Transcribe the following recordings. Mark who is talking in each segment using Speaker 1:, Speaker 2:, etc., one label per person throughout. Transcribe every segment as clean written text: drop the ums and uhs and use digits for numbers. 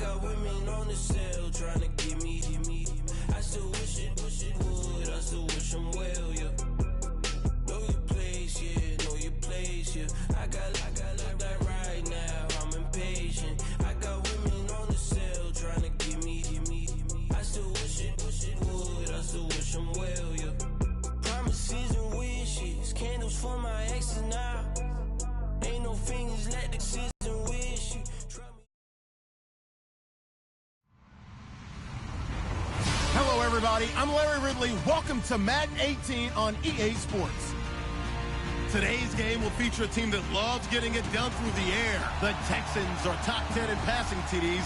Speaker 1: got women on the cell trying to get me. I still wish it would. I still wish them well, yeah. Know your place, yeah. Know your place, yeah. I got that right now. I'm impatient. I got women on the cell trying to get me. I still wish it would. I still wish them well, yeah. Promises and wishes, candles for my exes now. Ain't no fingers, let the season wish you.
Speaker 2: Hello, everybody. I'm Larry Ridley. Welcome to Madden 18 on EA Sports. Today's game will feature a team that loves getting it done through the air. The Texans are top 10 in passing TDs,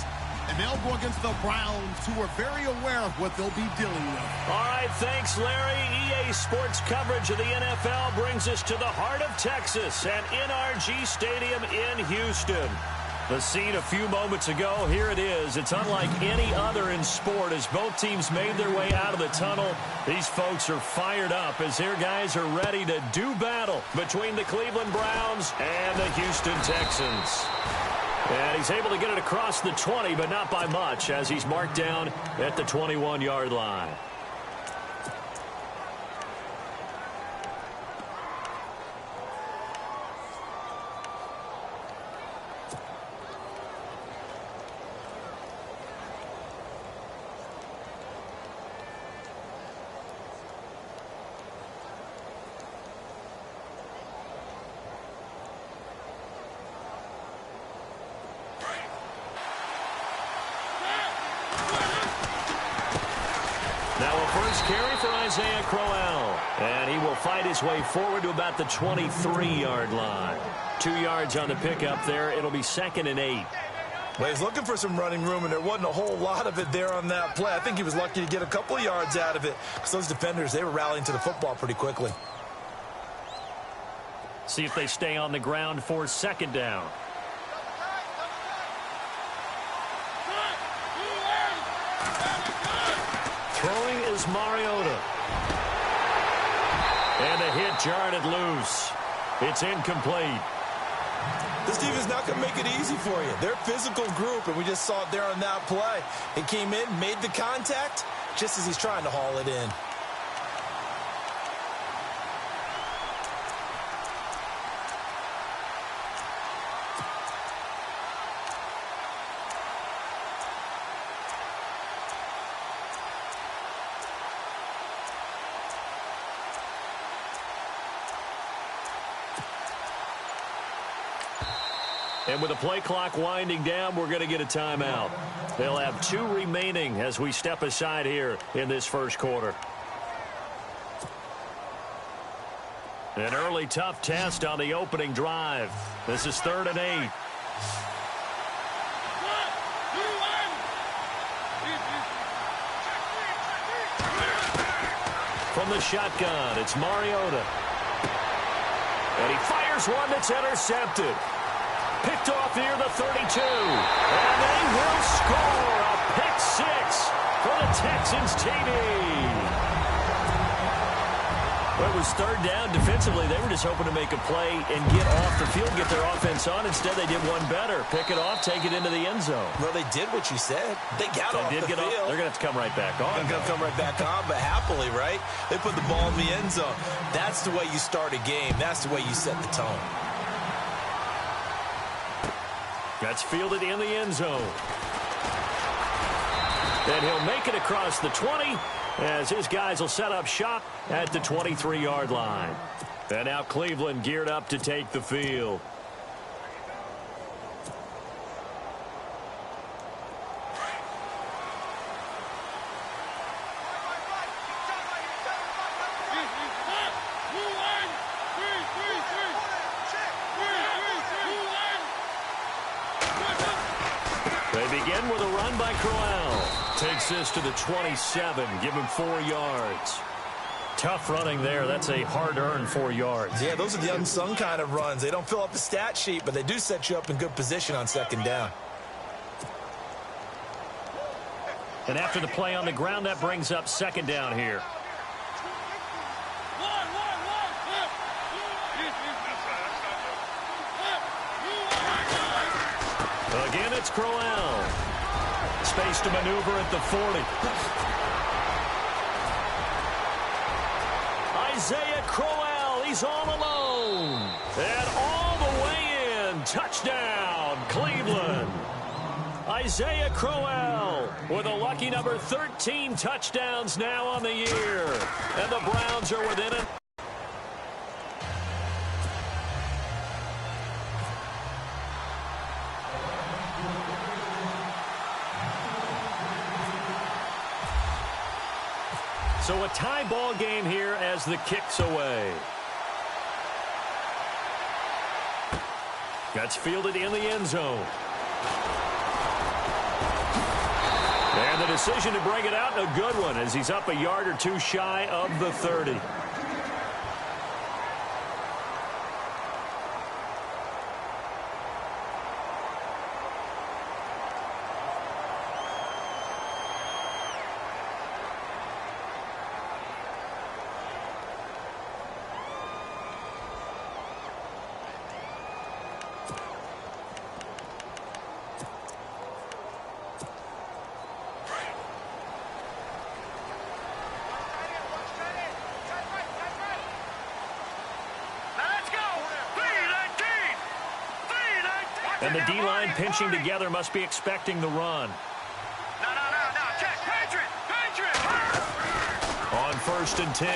Speaker 2: and they'll go against the Browns, who are very aware of what they'll be dealing with.
Speaker 3: All right, thanks, Larry. EA Sports coverage of the NFL brings us to the heart of Texas at NRG Stadium in Houston. The scene a few moments ago, here it is. It's unlike any other in sport as both teams made their way out of the tunnel. These folks are fired up as their guys are ready to do battle between the Cleveland Browns and the Houston Texans. And he's able to get it across the 20, but not by much, as he's marked down at the 21-yard line. Carry for Isaiah Crowell, and he will fight his way forward to about the 23-yard line. 2 yards on the pickup there. It'll be 2nd and 8.
Speaker 4: Well, he's looking for some running room, and there wasn't a whole lot of it there on that play. I think he was lucky to get a couple of yards out of it because those defenders, they were rallying to the football pretty quickly.
Speaker 3: See if they stay on the ground for 2nd down. Throwing is Mariota. And a hit jarred it loose. It's incomplete.
Speaker 4: This team is not going to make it easy for you. They're a physical group, and we just saw it there on that play. It came in, made the contact, just as he's trying to haul it in.
Speaker 3: And with the play clock winding down, we're going to get a timeout. They'll have 2 remaining as we step aside here in this first quarter. An early tough test on the opening drive. This is 3rd and 8. From the shotgun, it's Mariota. And he fires one that's intercepted. Picked off near the 32. And they will score a pick 6 for the Texans TD. Well, it was 3rd down. Defensively, they were just hoping to make a play and get off the field, get their offense on. Instead, they did one better. Pick it off, take it into the end zone.
Speaker 4: Well, they did what you said. They got off the field.
Speaker 3: They're going to have to come right back on.
Speaker 4: They're going to come right back on, but happily, right? They put the ball in the end zone. That's the way you start a game. That's the way you set the tone.
Speaker 3: That's fielded in the end zone. And he'll make it across the 20 as his guys will set up shop at the 23-yard line. And now Cleveland geared up to take the field. They begin with a run by Crowell. Takes this to the 27. Give him 4 yards. Tough running there. That's a hard-earned 4 yards.
Speaker 4: Yeah, those are the unsung kind of runs. They don't fill up the stat sheet, but they do set you up in good position on 2nd down.
Speaker 3: And after the play on the ground, that brings up 2nd down here. Again, it's Crowell. space to maneuver at the 40. Isaiah Crowell, he's all alone. And all the way in. Touchdown, Cleveland. Isaiah Crowell with a lucky number 13 touchdowns now on the year. And the Browns are within it. So a tie ball game here as the kick's away. That's fielded in the end zone. And the decision to bring it out, a good one, as he's up a yard or two shy of the 30. And the D-line pinching together must be expecting the run.
Speaker 5: No, check, Patriot!
Speaker 3: On 1st and 10,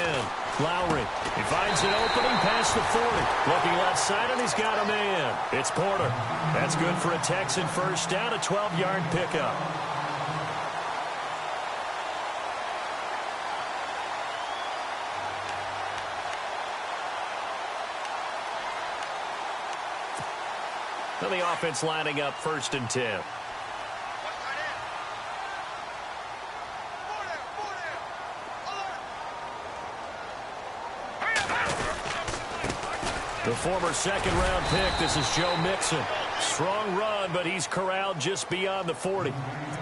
Speaker 3: Lowry. He finds an opening past the 40. Looking left side, and he's got a man. It's Porter. That's good for a Texan first down, a 12-yard pickup. And the offense lining up 1st and 10. The former second-round pick, this is Joe Mixon. Strong run, but he's corralled just beyond the 40.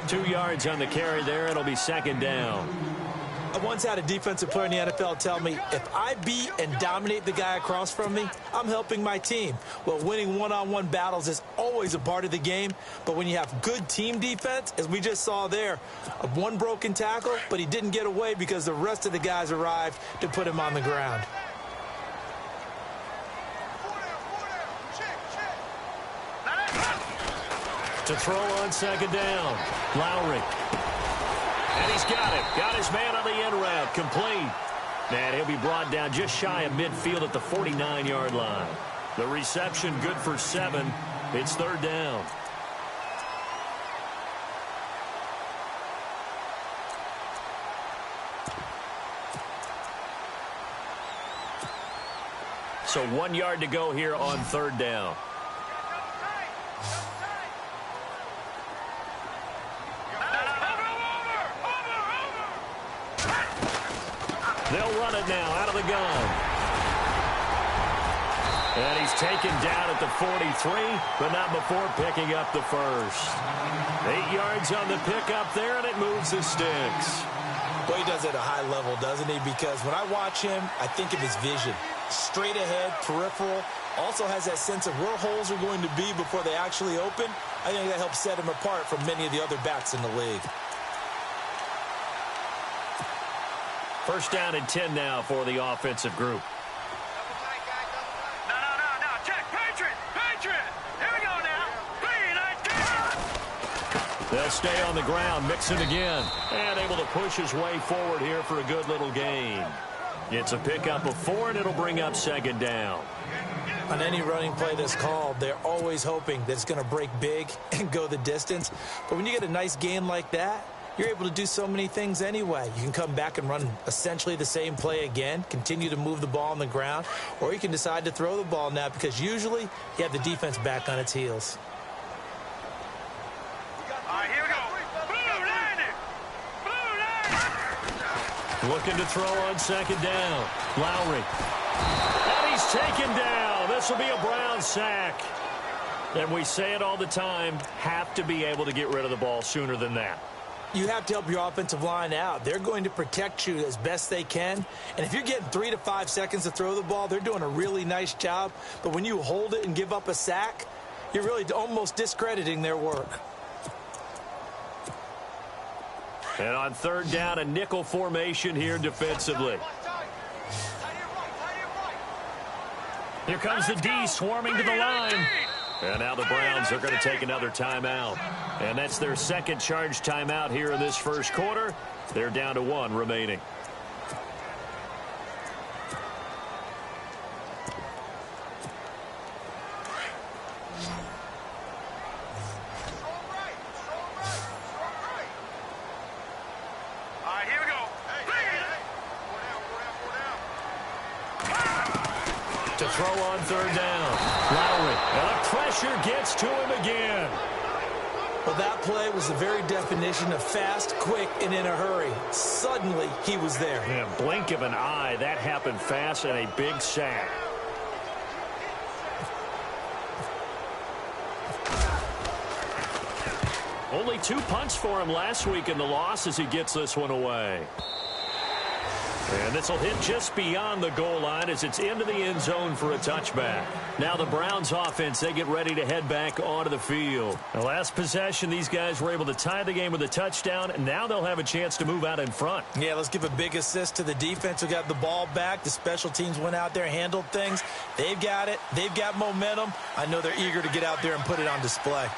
Speaker 3: 2 yards on the carry there. It'll be 2nd down.
Speaker 4: I once had a defensive player in the NFL tell me, if I beat and dominate the guy across from me, I'm helping my team. Well, winning one-on-one battles is always a part of the game, but when you have good team defense, as we just saw there, one broken tackle, but he didn't get away because the rest of the guys arrived to put him on the ground.
Speaker 3: To throw on 2nd down, Lowry. And he's got it. Got his man on the end route. Complete. And he'll be brought down just shy of midfield at the 49-yard line. The reception good for 7. It's 3rd down. So 1 yard to go here on 3rd down. They'll run it now out of the gun. And he's taken down at the 43, but not before picking up the first. 8 yards on the pickup there, and it moves the sticks.
Speaker 4: Well, he does it at a high level, doesn't he? Because when I watch him, I think of his vision. Straight ahead, peripheral. Also has that sense of where holes are going to be before they actually open. I think that helps set him apart from many of the other backs in the league.
Speaker 3: 1st down and 10 now for the offensive group.
Speaker 5: No, check, Patriot! Here we go now. 3-19.
Speaker 3: They'll stay on the ground, Mixon again, and able to push his way forward here for a good little gain. It's a pickup of 4, and it'll bring up 2nd down.
Speaker 4: On any running play that's called, they're always hoping that it's going to break big and go the distance. But when you get a nice gain like that, you're able to do so many things anyway. You can come back and run essentially the same play again, continue to move the ball on the ground, or you can decide to throw the ball now because usually you have the defense back on its heels.
Speaker 5: All right, here we go. Blue line.
Speaker 3: Looking to throw on 2nd down. Lowry. And he's taken down. This will be a Brown sack. And we say it all the time, have to be able to get rid of the ball sooner than that.
Speaker 4: You have to help your offensive line out. They're going to protect you as best they can. And if you're getting 3 to 5 seconds to throw the ball, they're doing a really nice job. But when you hold it and give up a sack, you're really almost discrediting their work.
Speaker 3: And on third down, a nickel formation here defensively. Here comes the D swarming to the line. And now the Browns are going to take another timeout. And that's their second charge timeout here in this first quarter. They're down to 1 remaining. To throw on third down. Lowry. And the pressure gets to him again.
Speaker 4: Well, that play was the very definition of fast, quick, and in a hurry. Suddenly, he was there.
Speaker 3: Yeah, blink of an eye. That happened fast and a big sack. Only 2 punts for him last week in the loss as he gets this one away. And this will hit just beyond the goal line as it's into the end zone for a touchback. Now the Browns offense, they get ready to head back onto the field. The last possession, these guys were able to tie the game with a touchdown, and now they'll have a chance to move out in front.
Speaker 4: Yeah, let's give a big assist to the defense who got the ball back. The special teams went out there, handled things. They've got it. They've got momentum. I know they're eager to get out there and put it on display.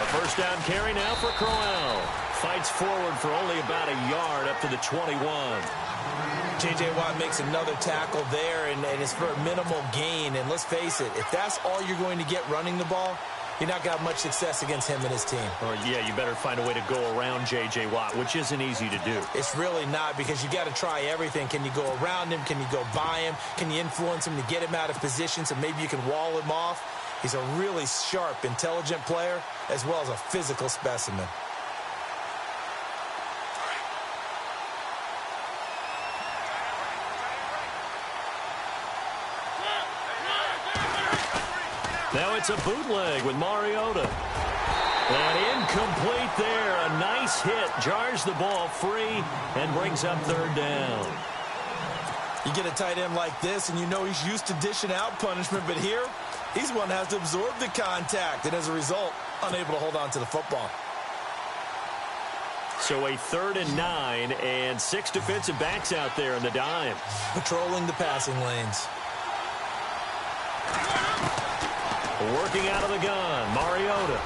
Speaker 3: First down carry now for Crowell. Fights forward for only about a yard up to the 21.
Speaker 4: J.J. Watt makes another tackle there, and it's for a minimal gain. And let's face it, if that's all you're going to get running the ball, you're not going to have much success against him and his team.
Speaker 3: Or, yeah, you better find a way to go around J.J. Watt, which isn't easy to do.
Speaker 4: It's really not, because you got to try everything. Can you go around him? Can you go by him? Can you influence him to get him out of position so maybe you can wall him off? He's a really sharp, intelligent player, as well as a physical specimen.
Speaker 3: Now it's a bootleg with Mariota. And incomplete there. A nice hit. Jars the ball free and brings up third down.
Speaker 4: You get a tight end like this, and you know he's used to dishing out punishment, but here, he's one that has to absorb the contact, and as a result, unable to hold on to the football.
Speaker 3: So a 3rd and 9, and 6 defensive backs out there in the dime.
Speaker 4: Patrolling the passing lanes.
Speaker 3: Working out of the gun, Mariota.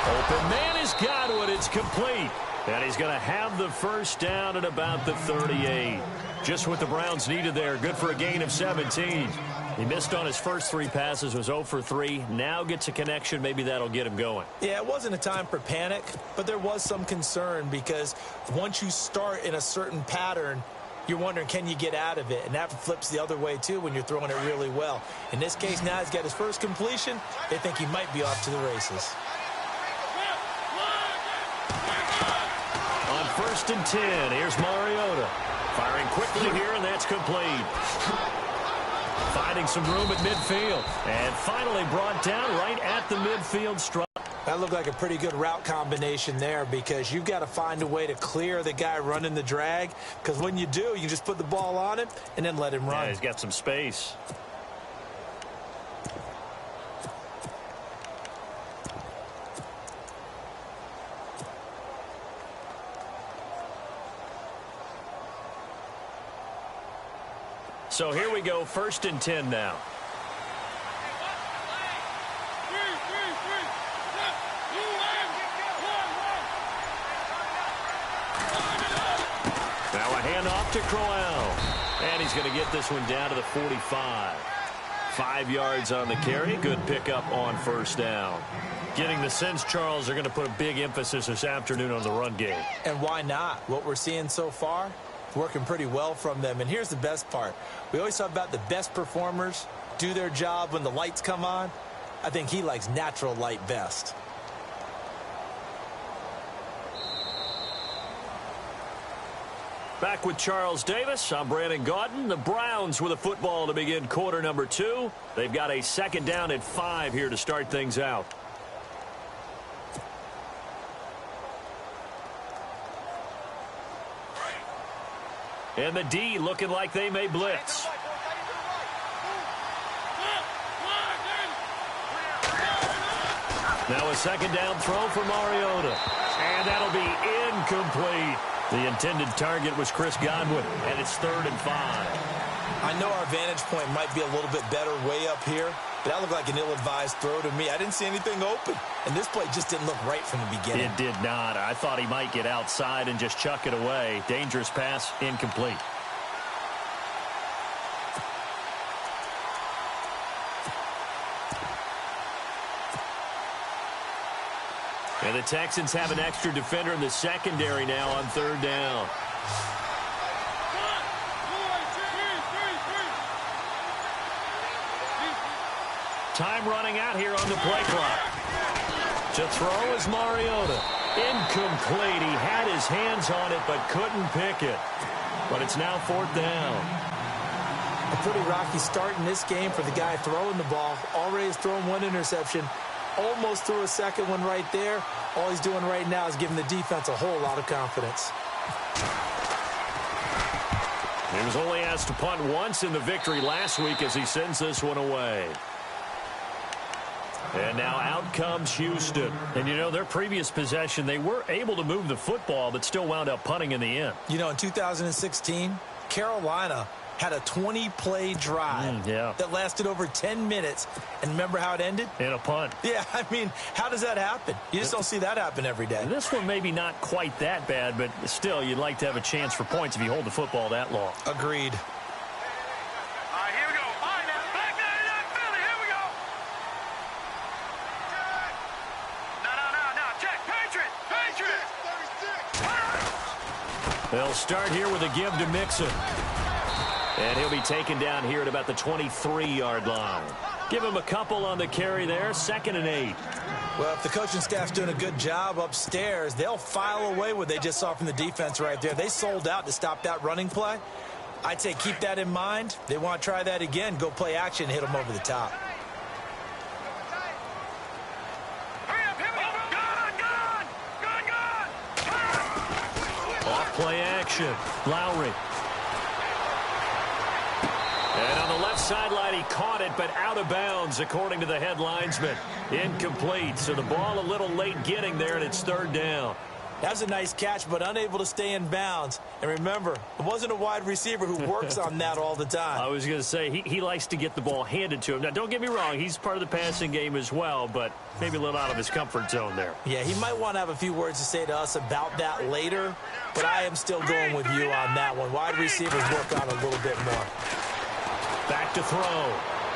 Speaker 3: Open man has got it. It's complete. And he's going to have the first down at about the 38. Just what the Browns needed there. Good for a gain of 17. He missed on his first 3 passes, was 0 for 3. Now gets a connection. Maybe that'll get him going.
Speaker 4: Yeah, it wasn't a time for panic, but there was some concern because once you start in a certain pattern, you're wondering, can you get out of it? And that flips the other way, too, when you're throwing it really well. In this case, now he's got his first completion. They think he might be off to the races.
Speaker 3: On 1st and 10, here's Mariota. Firing quickly here, and that's complete. Finding some room at midfield. And finally brought down right at the midfield stripe.
Speaker 4: That looked like a pretty good route combination there because you've got to find a way to clear the guy running the drag, because when you do, you can just put the ball on him and then let him run.
Speaker 3: Yeah, he's got some space. So here we go, 1st and 10 now. Now a handoff to Crowell. And he's going to get this one down to the 45. 5 yards on the carry. Good pickup on 1st down. Getting the sense, Charles, they're going to put a big emphasis this afternoon on the run game.
Speaker 4: And why not? What we're seeing so far, working pretty well from them. And here's the best part. We always talk about the best performers do their job when the lights come on. I think he likes natural light best.
Speaker 3: Back with Charles Davis. I'm Brandon Gaudin. The Browns with a football to begin quarter number 2. They've got a 2nd down at 5 here to start things out. And the D looking like they may blitz. Now a second down throw for Mariota. And that'll be incomplete. The intended target was Chris Godwin, and it's 3rd and 5.
Speaker 4: I know our vantage point might be a little bit better way up here, but that looked like an ill-advised throw to me. I didn't see anything open, and this play just didn't look right from the beginning.
Speaker 3: It did not. I thought he might get outside and just chuck it away. Dangerous pass, incomplete. And the Texans have an extra defender in the secondary now on 3rd down. Time running out here on the play clock. To throw is Mariota. Incomplete. He had his hands on it but couldn't pick it. But it's now 4th down.
Speaker 4: A pretty rocky start in this game for the guy throwing the ball. Already has thrown 1 interception. Almost threw a second one right there. All he's doing right now is giving the defense a whole lot of confidence.
Speaker 3: He was only asked to punt once in the victory last week as he sends this one away. And now out comes Houston. And, you know, their previous possession, they were able to move the football but still wound up punting in the end.
Speaker 4: You know, in 2016, Carolina had a 20-play drive that lasted over 10 minutes. And remember how it ended?
Speaker 3: In a punt.
Speaker 4: Yeah, I mean, how does that happen? You just don't see that happen every day.
Speaker 3: This one maybe not quite that bad, but still, you'd like to have a chance for points if you hold the football that long.
Speaker 4: Agreed.
Speaker 5: All right, here we go. All right, now, back there in that Philly. Here we go. No. Check. Patriot.
Speaker 3: They'll start here with a give to Mixon. And he'll be taken down here at about the 23-yard line. Give him a couple on the carry there. 2nd and 8.
Speaker 4: Well, if the coaching staff's doing a good job upstairs, they'll file away what they just saw from the defense right there. They sold out to stop that running play. I'd say keep that in mind. They want to try that again. Go play action, hit them over the top.
Speaker 3: Off play action. Lowry. And on the left sideline, he caught it, but out of bounds, according to the head linesman. Incomplete, so the ball a little late getting there, and it's 3rd down.
Speaker 4: That was a nice catch, but unable to stay in bounds. And remember, it wasn't a wide receiver who works on that all the time.
Speaker 3: I was going to say, he likes to get the ball handed to him. Now, don't get me wrong, he's part of the passing game as well, but maybe a little out of his comfort zone there.
Speaker 4: Yeah, he might want to have a few words to say to us about that later, but I am still going with you on that one. Wide receivers work on a little bit more.
Speaker 3: Back to throw.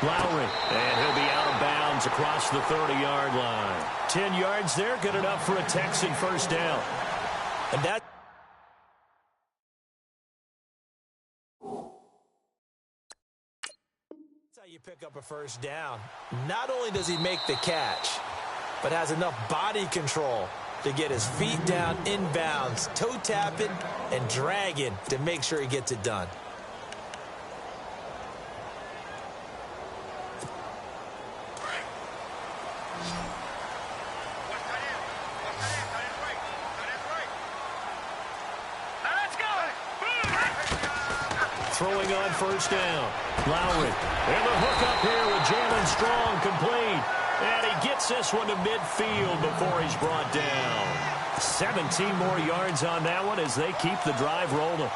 Speaker 3: Lowry. And he'll be out of bounds across the 30-yard line. 10 yards there, good enough for a Texan 1st down.
Speaker 4: And that's how you pick up a 1st down. Not only does he make the catch, but has enough body control to get his feet down inbounds, toe tapping and dragging to make sure he gets it done.
Speaker 3: Throwing on 1st down. Lowry. And the hook up here with Jalen Strong complete. And he gets this one to midfield before he's brought down. 17 more yards on that one as they keep the drive rolling.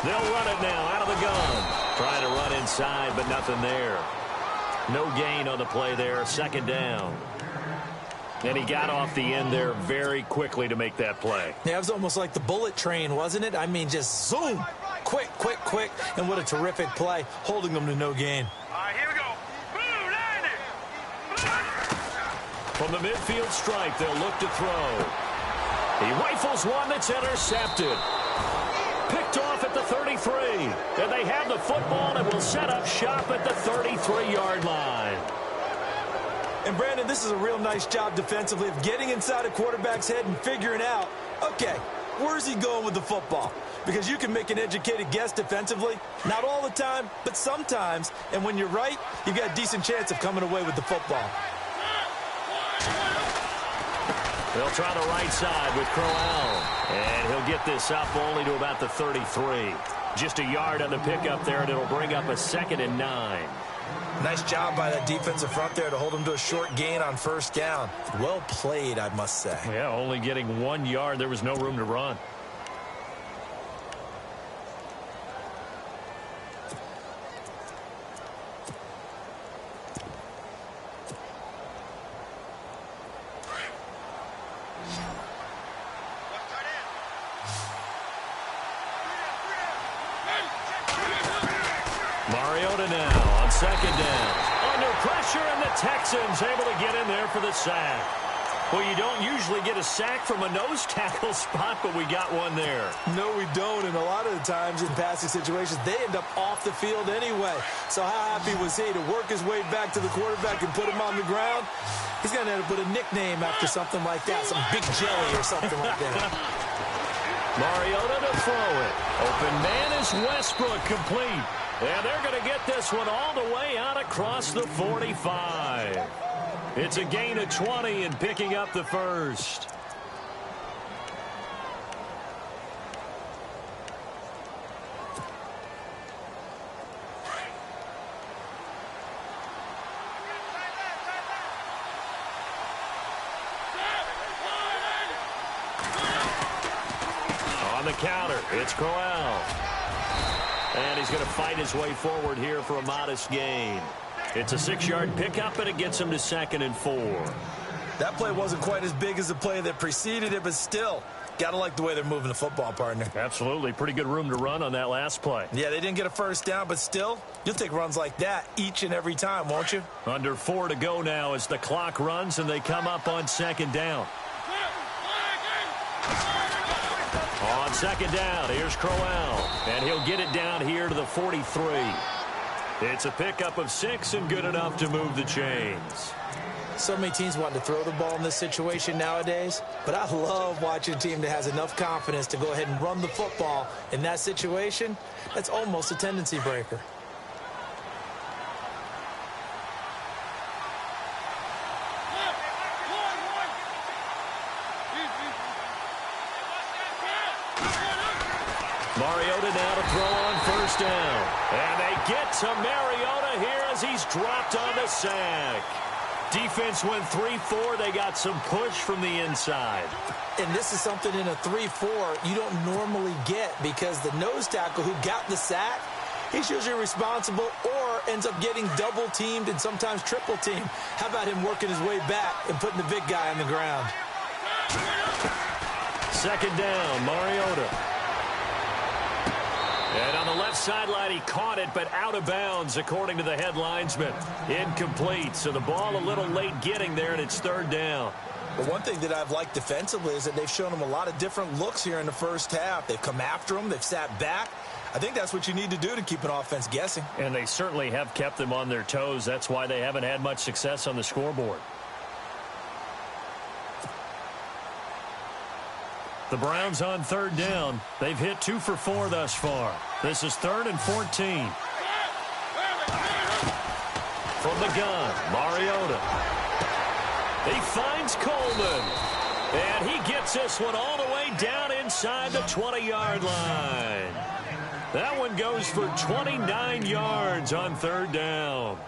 Speaker 3: They'll run it now out of the gun. Trying to run inside, but nothing there. No gain on the play there. 2nd down. And he got off the end there very quickly to make that play.
Speaker 4: Yeah, it was almost like the bullet train, wasn't it? I mean, just zoom. Quick. And what a terrific play, holding them to no gain.
Speaker 5: All right, here we go. Boom, land it.
Speaker 3: From the midfield stripe, they'll look to throw. He rifles one that's intercepted. Picked off at the 33. And they have the football and will set up shop at the 33-yard line.
Speaker 4: And, Brandon, this is a real nice job defensively of getting inside a quarterback's head and figuring out, okay, where's he going with the football? Because you can make an educated guess defensively. Not all the time, but sometimes. And when you're right, you've got a decent chance of coming away with the football.
Speaker 3: They'll try the right side with Crowell. And he'll get this up only to about the 33. Just a yard on the pickup there, and it'll bring up a 2nd and 9.
Speaker 4: Nice job by that defensive front there to hold him to a short gain on 1st down. Well played, I must say.
Speaker 3: Yeah, only getting 1 yard. There was no room to run. Mariota now on 2nd down. Under pressure, and the Texans able to get in there for the sack. Well, you don't usually get a sack from a nose tackle spot, but we got one there.
Speaker 4: No, we don't, and a lot of the times in passing situations, they end up off the field anyway. So how happy was he to work his way back to the quarterback and put him on the ground? He's going to end up with a nickname after something like that, some Big Jelly or something like that.
Speaker 3: Mariota to throw it. Open man is Westbrook, complete. And they're going to get this one all the way out across the 45. It's a gain of 20 and picking up the 1st. On the counter, it's Crowell. And he's going to fight his way forward here for a modest gain. It's a 6-yard pickup, and it gets him to 2nd and 4.
Speaker 4: That play wasn't quite as big as the play that preceded it, but still, got to like the way they're moving the football, partner.
Speaker 3: Absolutely. Pretty good room to run on that last play.
Speaker 4: Yeah, they didn't get a 1st down, but still, you'll take runs like that each and every time, won't you?
Speaker 3: Under 4 to go now as the clock runs, and they come up on 2nd down. On 2nd down, here's Crowell, and he'll get it down here to the 43. It's a pickup of 6 and good enough to move the chains.
Speaker 4: So many teams want to throw the ball in this situation nowadays, but I love watching a team that has enough confidence to go ahead and run the football in that situation. That's almost a tendency breaker.
Speaker 3: Mariota now to throw on 1st down. And they get to Mariota here as he's dropped on the sack. Defense went 3-4. They got some push from the inside.
Speaker 4: And this is something in a 3-4 you don't normally get because the nose tackle who got the sack, he's usually responsible or ends up getting double-teamed and sometimes triple-teamed. How about him working his way back and putting the big guy on the ground?
Speaker 3: 2nd down, Mariota. And on the left sideline, he caught it, but out of bounds, according to the head linesman. Incomplete, so the ball a little late getting there, and it's 3rd down.
Speaker 4: But one thing that I've liked defensively is that they've shown him a lot of different looks here in the 1st half. They've come after him. They've sat back. I think that's what you need to do to keep an offense guessing.
Speaker 3: And they certainly have kept them on their toes. That's why they haven't had much success on the scoreboard. The Browns on 3rd down. They've hit 2 for 4 thus far. This is 3rd and 14. From the gun, Mariota. He finds Coleman. And he gets this one all the way down inside the 20-yard line. That one goes for 29 yards on 3rd down.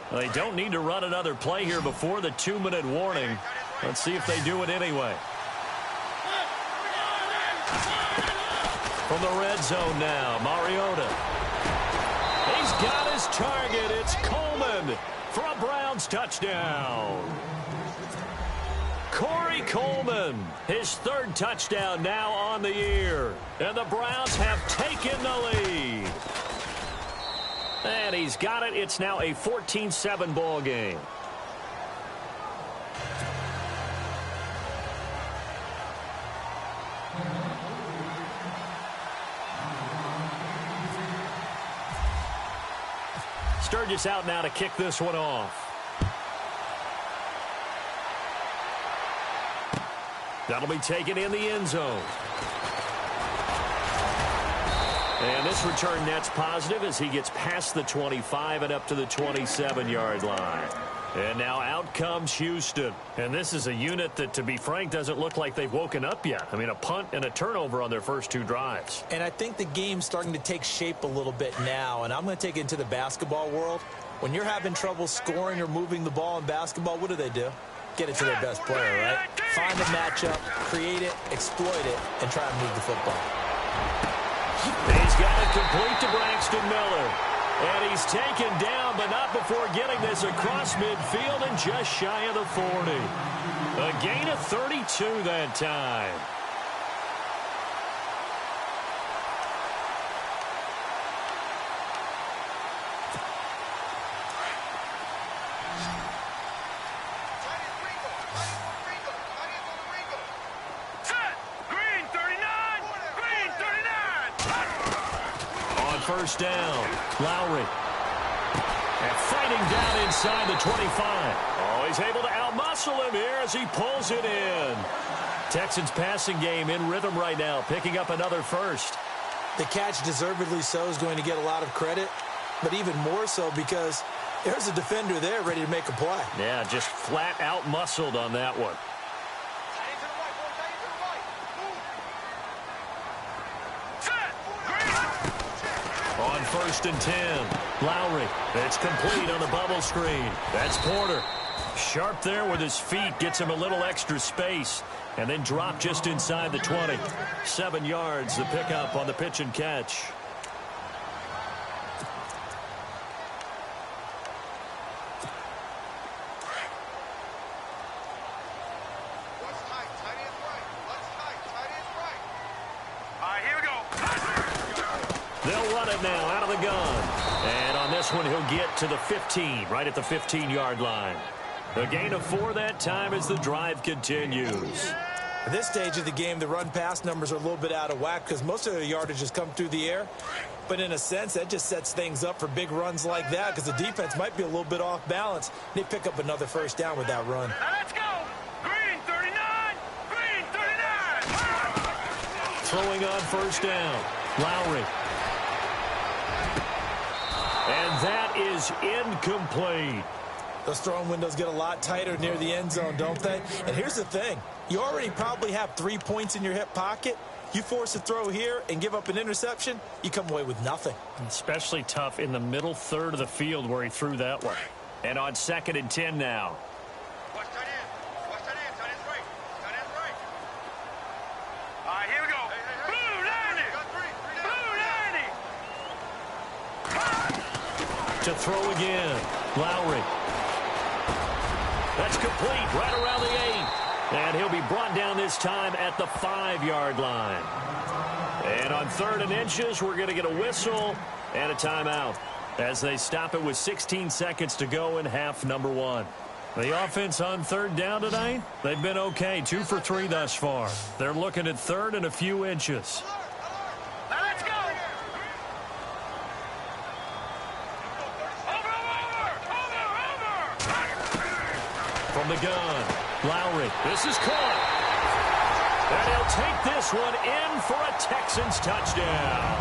Speaker 3: They don't need to run another play here before the 2-minute warning. Let's see if they do it anyway. From the red zone now, Mariota. He's got his target. It's Coleman for a Browns touchdown. Corey Coleman, his 3rd touchdown now on the year. And the Browns have taken the lead. And he's got it. It's now a 14-7 ball game. Sturgis out now to kick this one off. That'll be taken in the end zone. And this return net's positive as he gets past the 25 and up to the 27-yard line. And now out comes Houston. And this is a unit that, to be frank, doesn't look like they've woken up yet. I mean, a punt and a turnover on their first two drives.
Speaker 4: And I think the game's starting to take shape a little bit now. And I'm going to take it into the basketball world. When you're having trouble scoring or moving the ball in basketball, what do? Get it to their best player, right? Find a matchup, create it, exploit it, and try and move the football.
Speaker 3: He's got it complete to Braxton Miller. And he's taken down, but not before getting this across midfield and just shy of the 40. A gain of 32 that time. First down, Lowry. And fighting down inside the 25. Oh, he's able to outmuscle him here as he pulls it in. Texans passing game in rhythm right now, picking up another first.
Speaker 4: The catch, deservedly so, is going to get a lot of credit, but even more so because there's a defender there ready to make a play.
Speaker 3: Yeah, just flat out muscled on that one. On first and 10, Lowry. It's complete on the bubble screen. That's Porter. Sharp there with his feet, gets him a little extra space, and then drop just inside the 20. 7 yards, the pickup on the pitch and catch. They'll run it now out of the gun. And on this one, he'll get to the 15, right at the 15-yard line. A gain of 4 that time as the drive continues.
Speaker 4: At this stage of the game, the run-pass numbers are a little bit out of whack because most of their yardage has come through the air. But in a sense, that just sets things up for big runs like that because the defense might be a little bit off balance. They pick up another first down with that run.
Speaker 5: Now let's go. Green 39. Green 39.
Speaker 3: Throwing on first down, Lowry. And that is incomplete.
Speaker 4: Those throwing windows get a lot tighter near the end zone, don't they? And here's the thing. You already probably have 3 points in your hip pocket. You force a throw here and give up an interception, you come away with nothing.
Speaker 3: Especially tough in the middle third of the field where he threw that one. And on 2nd and 10 now.
Speaker 5: Watch tight end. Watch tight end. Tight end's right. Tight end's right. All right, here we go. Blue 90. Blue 90.
Speaker 3: To throw again, Lowry. That's complete right around the 8. And he'll be brought down this time at the 5-yard line. And on 3rd and inches, we're going to get a whistle and a timeout as they stop it with 16 seconds to go in half number 1. The offense on 3rd down tonight, they've been okay, 2 for 3 thus far. They're looking at 3rd and a few inches.
Speaker 5: Now let's go. Over.
Speaker 3: From the gun, Lowry. This is caught. And he'll take this one in for a Texans touchdown.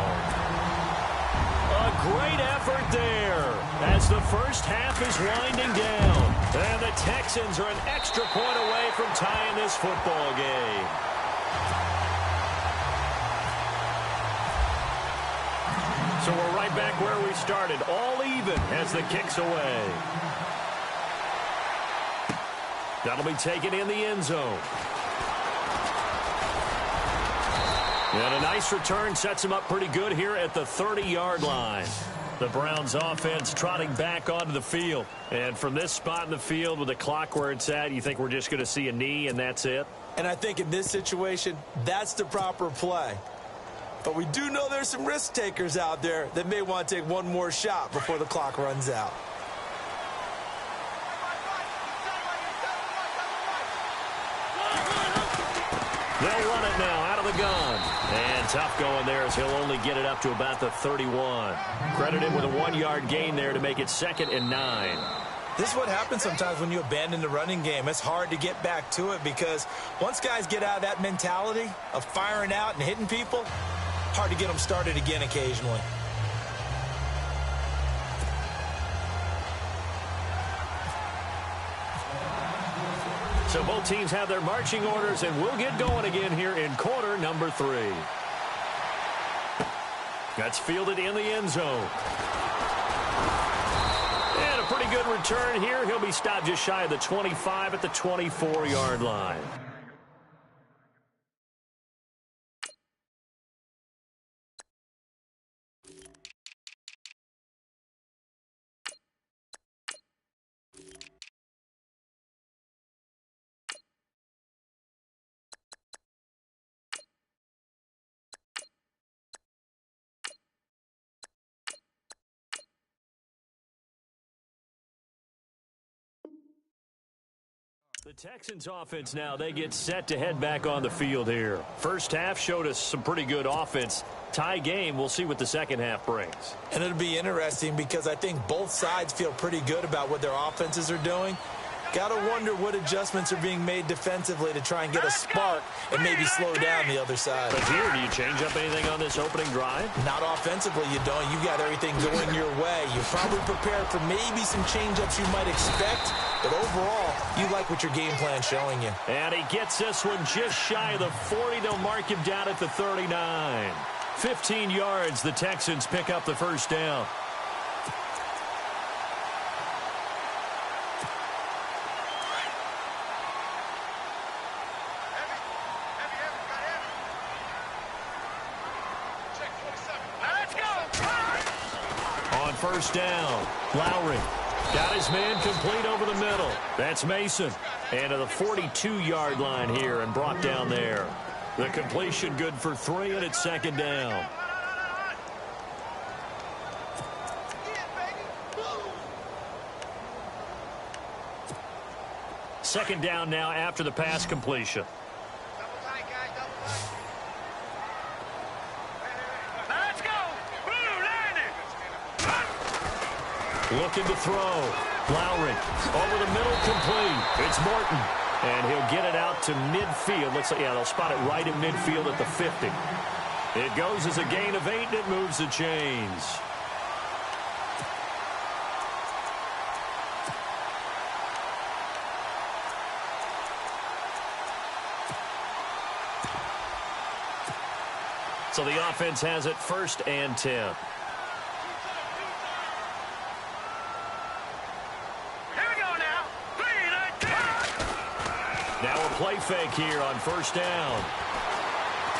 Speaker 3: A great effort there as the first half is winding down. And the Texans are an extra point away from tying this football game. So we're right back where we started, all even as the kick's away. That'll be taken in the end zone. And a nice return sets him up pretty good here at the 30-yard line. The Browns offense trotting back onto the field. And from this spot in the field with the clock where it's at, you think we're just going to see a knee and that's it?
Speaker 4: And I think in this situation, that's the proper play. But we do know there's some risk takers out there that may want to take one more shot before the clock runs out.
Speaker 3: They'll run it now out of the gun. And tough going there as he'll only get it up to about the 31. Credited with a 1-yard gain there to make it 2nd and 9.
Speaker 4: This is what happens sometimes when you abandon the running game. It's hard to get back to it because once guys get out of that mentality of firing out and hitting people, hard to get them started again occasionally.
Speaker 3: So both teams have their marching orders, and we'll get going again here in quarter number 3. That's fielded in the end zone. And a pretty good return here. He'll be stopped just shy of the 25 at the 24-yard line. The Texans offense now, they get set to head back on the field here. First half showed us some pretty good offense. Tie game, we'll see what the second half brings.
Speaker 4: And it'll be interesting because I think both sides feel pretty good about what their offenses are doing. Got to wonder what adjustments are being made defensively to try and get a spark and maybe slow down the other side.
Speaker 3: But here, do you change up anything on this opening drive?
Speaker 4: Not offensively, you don't. You got everything going your way. You're probably prepared for maybe some change-ups you might expect, but overall, you like what your game plan's showing you.
Speaker 3: And he gets this one just shy of the 40. They'll mark him down at the 39. 15 yards, the Texans pick up the first down. First down. Lowry got his man complete over the middle. That's Mason. And to the 42-yard line here and brought down there. The completion good for 3, and it's second down. Second down now after the pass completion. Looking to throw. Lowry over the middle, complete. It's Morton. And he'll get it out to midfield. Looks like, yeah, they'll spot it right in midfield at the 50. It goes as a gain of 8, and it moves the chains. So the offense has it 1st and 10. Now a play fake here on first down.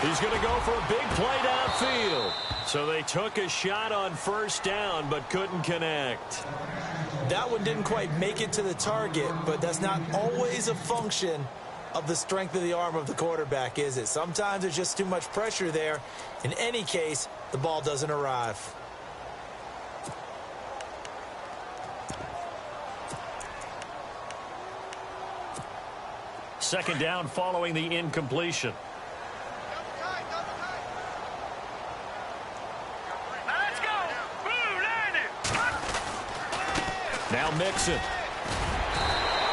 Speaker 3: He's going to go for a big play downfield. So they took a shot on first down but couldn't connect.
Speaker 4: That one didn't quite make it to the target, but that's not always a function of the strength of the arm of the quarterback, is it? Sometimes there's just too much pressure there. In any case, the ball doesn't arrive.
Speaker 3: Second down following the incompletion.
Speaker 5: Let's go.
Speaker 3: Now Mixon.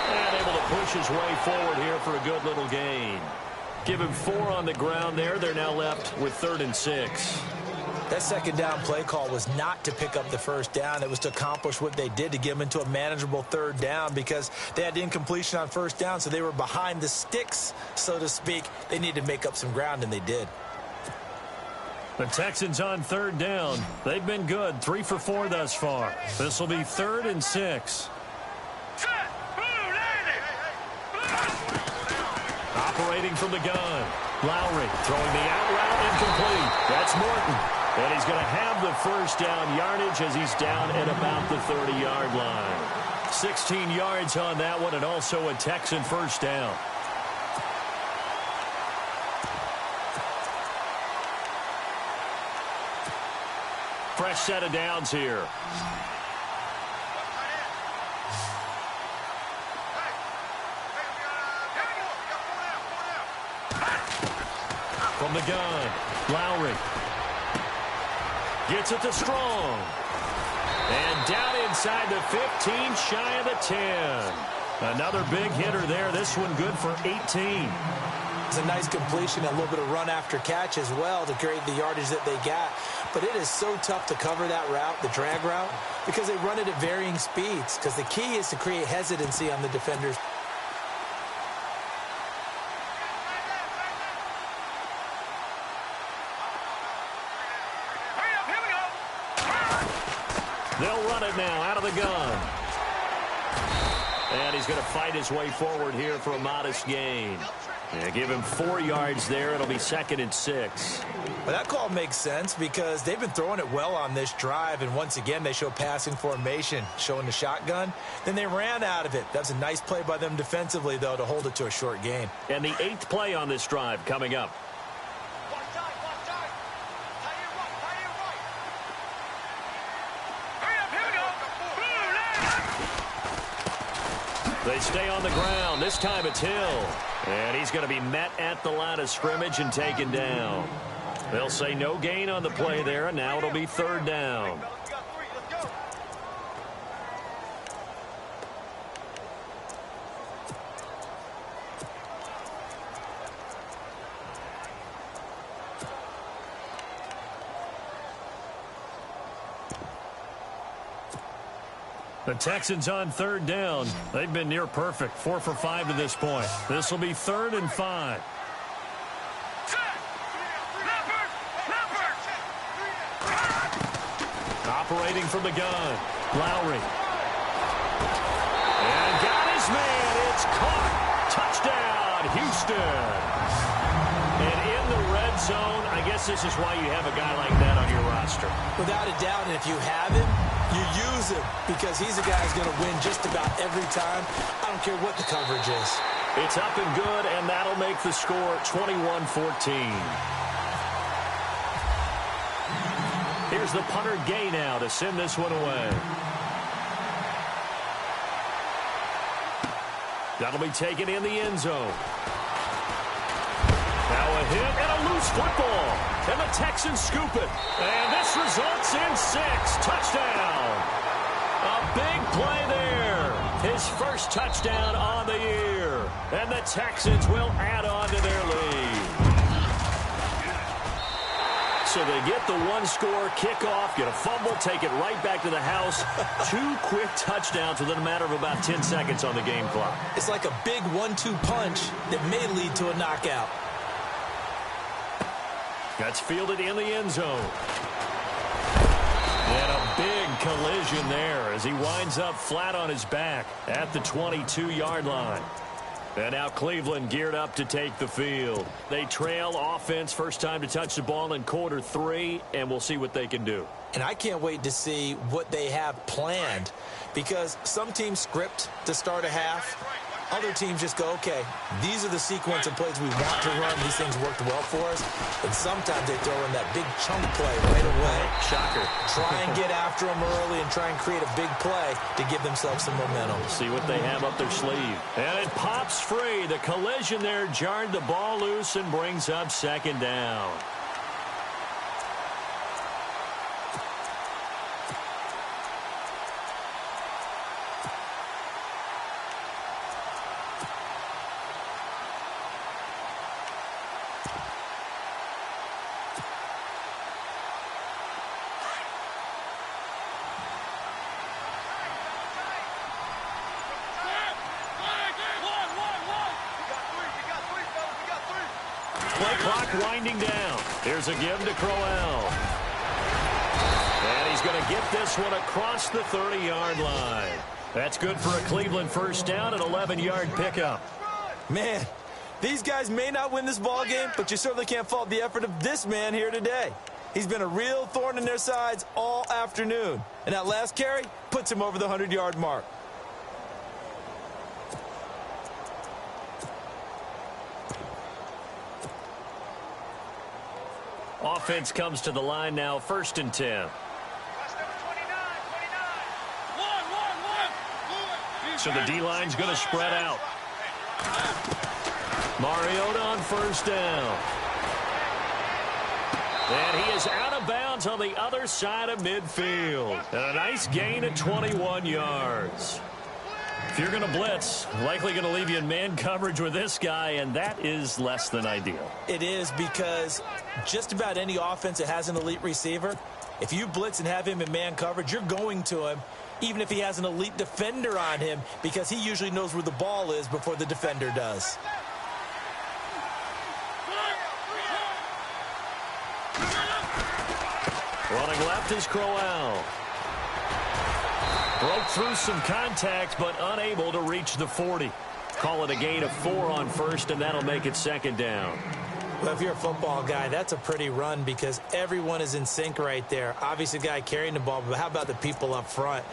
Speaker 3: And able to push his way forward here for a good little gain. Give him 4 on the ground there. They're now left with 3rd and 6.
Speaker 4: That second down play call was not to pick up the first down. It was to accomplish what they did, to get them into a manageable 3rd down, because they had incompletion on first down, so they were behind the sticks, so to speak. They needed to make up some ground, and they did.
Speaker 3: The Texans on 3rd down. They've been good, 3 for 4 thus far. This will be 3rd and 6. Operating from the gun. Lowry throwing the out route, incomplete. That's Morton. And he's going to have the first down yardage as he's down at about the 30-yard line. 16 yards on that one, and also a Texan first down. Fresh set of downs here. From the gun, Lowry gets it to Strong. And down inside the 15, shy of the 10. Another big hitter there. This one good for 18.
Speaker 4: It's a nice completion, a little bit of run after catch as well to create the yardage that they got. But it is so tough to cover that route, the drag route, because they run it at varying speeds. Because the key is to create hesitancy on the defenders.
Speaker 3: They'll run it now out of the gun. And he's going to fight his way forward here for a modest gain. Yeah, give him 4 yards there. It'll be 2nd and 6.
Speaker 4: Well, that call makes sense because they've been throwing it well on this drive. And once again, they show passing formation, showing the shotgun. Then they ran out of it. That's a nice play by them defensively, though, to hold it to a short gain.
Speaker 3: And the 8th play on this drive coming up. They stay on the ground. This time it's Hill. And he's going to be met at the line of scrimmage and taken down. They'll say no gain on the play there, and now it'll be 3rd down. The Texans on 3rd down. They've been near perfect. 4 for 5 to this point. This will be 3rd and 5. Operating from the gun. Lowry. And got his man. It's caught. Touchdown, Houston. And in the red zone, I guess this is why you have a guy like that on your roster.
Speaker 4: Without a doubt, and if you have him, you use him because he's a guy who's going to win just about every time. I don't care what the coverage is.
Speaker 3: It's up and good, and that'll make the score 21-14. Here's the punter Gay now to send this one away. That'll be taken in the end zone. Now a hit and a loose football. And the Texans scoop it. And this results in 6. Touchdown. A big play there. His first touchdown on the year. And the Texans will add on to their lead. So they get the 1-score kickoff, get a fumble, take it right back to the house. 2 quick touchdowns within a matter of about 10 seconds on the game clock.
Speaker 4: It's like a big 1-2 punch that may lead to a knockout.
Speaker 3: That's fielded in the end zone. And a big collision there as he winds up flat on his back at the 22-yard line. And now Cleveland geared up to take the field. They trail offense, first time to touch the ball in quarter 3, and we'll see what they can do.
Speaker 4: And I can't wait to see what they have planned because some teams script to start a half. Other teams just go, okay, these are the sequence of plays we want to run. These things worked well for us. And sometimes they throw in that big chunk play right away.
Speaker 3: Shocker.
Speaker 4: Try and get after them early and try and create a big play to give themselves some momentum.
Speaker 3: See what they have up their sleeve. And it pops free. The collision there jarred the ball loose and brings up 2nd down. Play clock winding down. Here's a give to Crowell. And he's going to get this one across the 30-yard line. That's good for a Cleveland first down, an 11-yard pickup.
Speaker 4: Man, these guys may not win this ball game, but you certainly can't fault the effort of this man here today. He's been a real thorn in their sides all afternoon. And that last carry puts him over the 100-yard mark.
Speaker 3: Offense comes to the line now, 1st and 10. So the D-line's going to spread out. Mariota on 1st down. And he is out of bounds on the other side of midfield. And a nice gain at 21 yards. If you're going to blitz, likely going to leave you in man coverage with this guy, and that is less than ideal.
Speaker 4: It is, because just about any offense that has an elite receiver, if you blitz and have him in man coverage, you're going to him, even if he has an elite defender on him, because he usually knows where the ball is before the defender does.
Speaker 3: Running left is Crowell. Broke through some contact, but unable to reach the 40. Call it a gain of 4 on first, and that'll make it second down.
Speaker 4: Well, if you're a football guy, that's a pretty run because everyone is in sync right there. Obviously, the guy carrying the ball, but how about the people up front?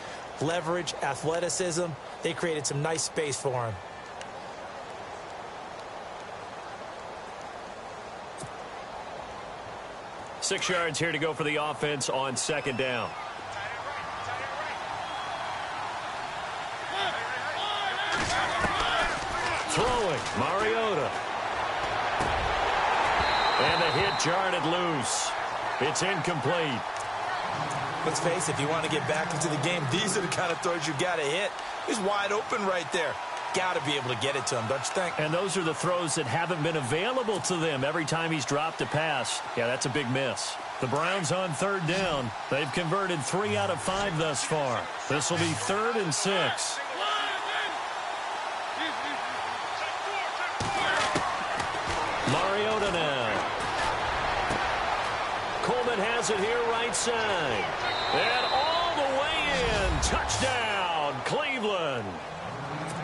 Speaker 4: Leverage, athleticism, they created some nice space for him.
Speaker 3: Six yards here to go for the offense on second down. Throwing, Mariota. And the hit jarred it loose. It's incomplete.
Speaker 4: Let's face it, if you want to get back into the game, these are the kind of throws you got to hit. He's wide open right there. Got to be able to get it to him, don't you think?
Speaker 3: And those are the throws that haven't been available to them every time he's dropped a pass. Yeah, that's a big miss. The Browns on third down. They've converted 3 out of 5 thus far. This will be 3rd and 6. Mariota now. Coleman has it here right side. And all the way in. Touchdown, Cleveland.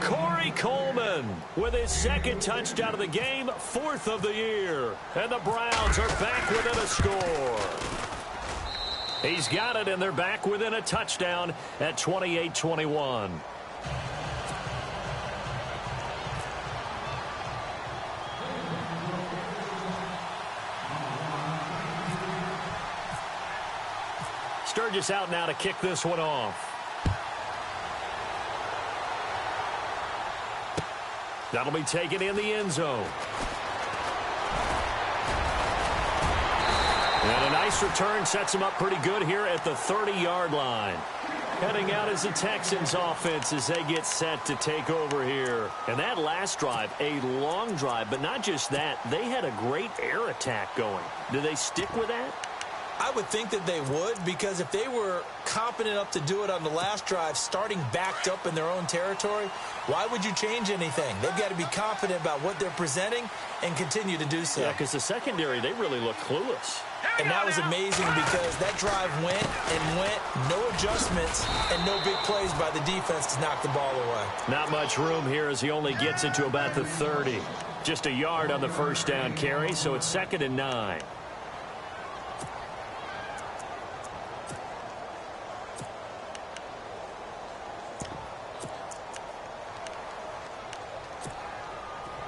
Speaker 3: Corey Coleman with his 2nd touchdown of the game, 4th of the year. And the Browns are back within a score. He's got it, and they're back within a touchdown at 28-21. Sturgis out now to kick this one off. That'll be taken in the end zone. And a nice return sets him up pretty good here at the 30-yard line. Heading out as the Texans offense as they get set to take over here. And that last drive, a long drive, but not just that. They had a great air attack going. Do they stick with that?
Speaker 4: I would think that they would, because if they were competent enough to do it on the last drive, starting backed up in their own territory, why would you change anything? They've got to be confident about what they're presenting and continue to do so.
Speaker 3: Yeah, because the secondary, they really look clueless.
Speaker 4: And that was amazing because that drive went and went, no adjustments, and no big plays by the defense to knock the ball away.
Speaker 3: Not much room here as he only gets it to about the 30. Just a yard on the first down carry, so it's 2nd and 9.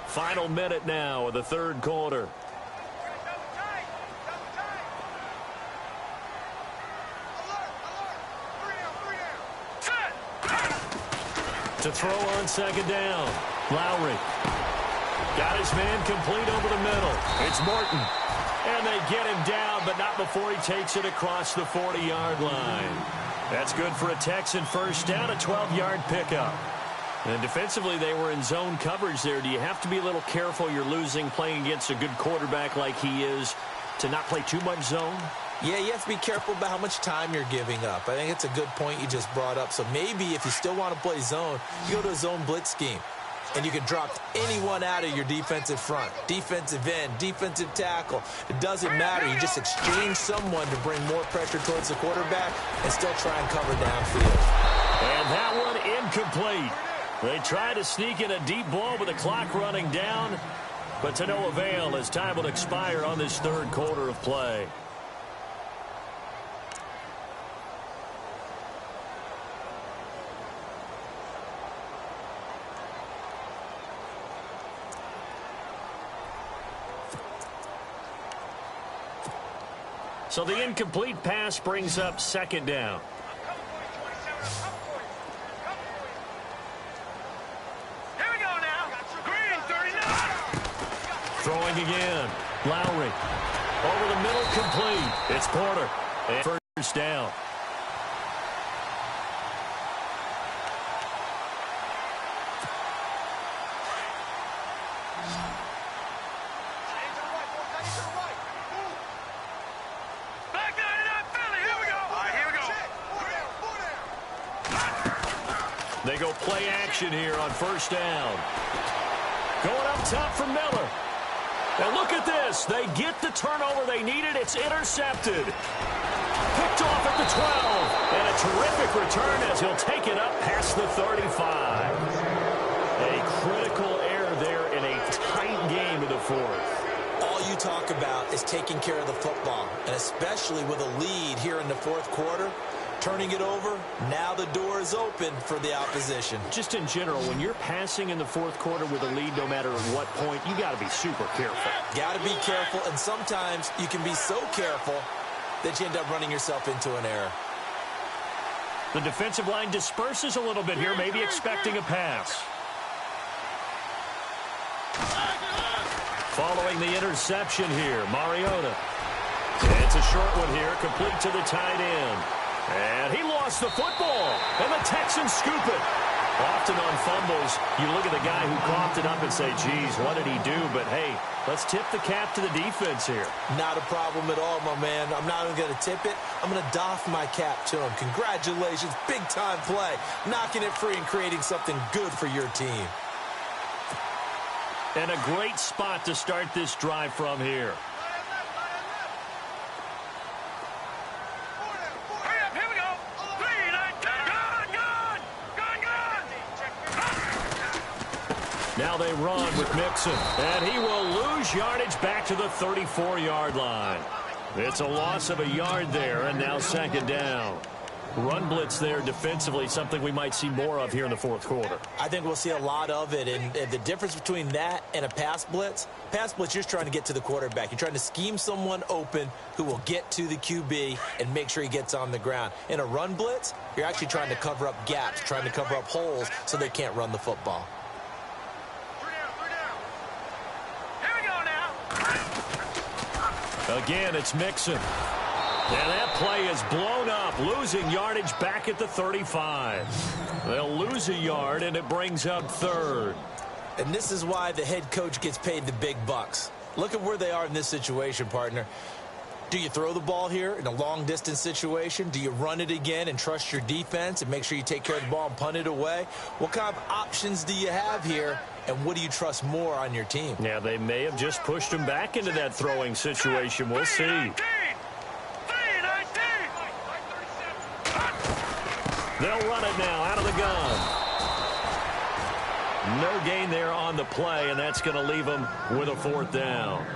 Speaker 3: Final minute now of the 3rd quarter. To throw on 2nd down. Lowry. Got his man complete over the middle. It's Morton. And they get him down, but not before he takes it across the 40-yard line. That's good for a Texan first down, a 12-yard pickup. And defensively, they were in zone coverage there. Do you have to be a little careful you're losing playing against a good quarterback like he is to not play too much zone?
Speaker 4: Yeah, you have to be careful about how much time you're giving up. I think it's a good point you just brought up. So maybe if you still want to play zone, you go to a zone blitz scheme. And you can drop anyone out of your defensive front. Defensive end, defensive tackle. It doesn't matter. You just exchange someone to bring more pressure towards the quarterback and still try and cover downfield.
Speaker 3: And that one incomplete. They try to sneak in a deep ball with the clock running down, but to no avail as time will expire on this 3rd quarter of play. So the incomplete pass brings up 2nd down. Throwing again. Lowry. Over the middle, complete. It's Porter. And first down. They go play action here on first down. Going up top for Miller. And look at this. They get the turnover they needed. It's intercepted. Picked off at the 12. And a terrific return as he'll take it up past the 35. A critical error there in a tight game in the fourth.
Speaker 4: All you talk about is taking care of the football, and especially with a lead here in the fourth quarter, turning it over, now the door is open for the opposition.
Speaker 3: Just in general, when you're passing in the fourth quarter with a lead, no matter at what point, you got to be super careful.
Speaker 4: Got to be careful, and sometimes you can be so careful that you end up running yourself into an error.
Speaker 3: The defensive line disperses a little bit here, maybe expecting a pass. Following the interception here, Mariota. And it's a short one here, complete to the tight end. And he lost the football, and the Texans scoop it. Often on fumbles, you look at the guy who coughed it up and say, geez, what did he do? But, hey, let's tip the cap to the defense here.
Speaker 4: Not a problem at all, my man. I'm not even going to tip it. I'm going to doff my cap to him. Congratulations, big-time play. Knocking it free and creating something good for your team.
Speaker 3: And a great spot to start this drive from here. Now they run with Mixon, and he will lose yardage back to the 34-yard line. It's a loss of a yard there, and now second down. Run blitz there defensively, something we might see more of here in the fourth quarter.
Speaker 4: I think we'll see a lot of it, and the difference between that and a pass blitz, you're just trying to get to the quarterback. You're trying to scheme someone open who will get to the QB and make sure he gets on the ground. In a run blitz, you're actually trying to cover up gaps, trying to cover up holes so they can't run the football.
Speaker 3: Again, it's Mixon. And that play is blown up, losing yardage back at the 35. They'll lose a yard, and it brings up third.
Speaker 4: And this is why the head coach gets paid the big bucks. Look at where they are in this situation, partner. Do you throw the ball here in a long-distance situation? Do you run it again and trust your defense and make sure you take care of the ball and punt it away? What kind of options do you have here, and what do you trust more on your team?
Speaker 3: Yeah, they may have just pushed him back into that throwing situation. We'll see. They'll run it now out of the gun. No gain there on the play, and that's going to leave them with a fourth down.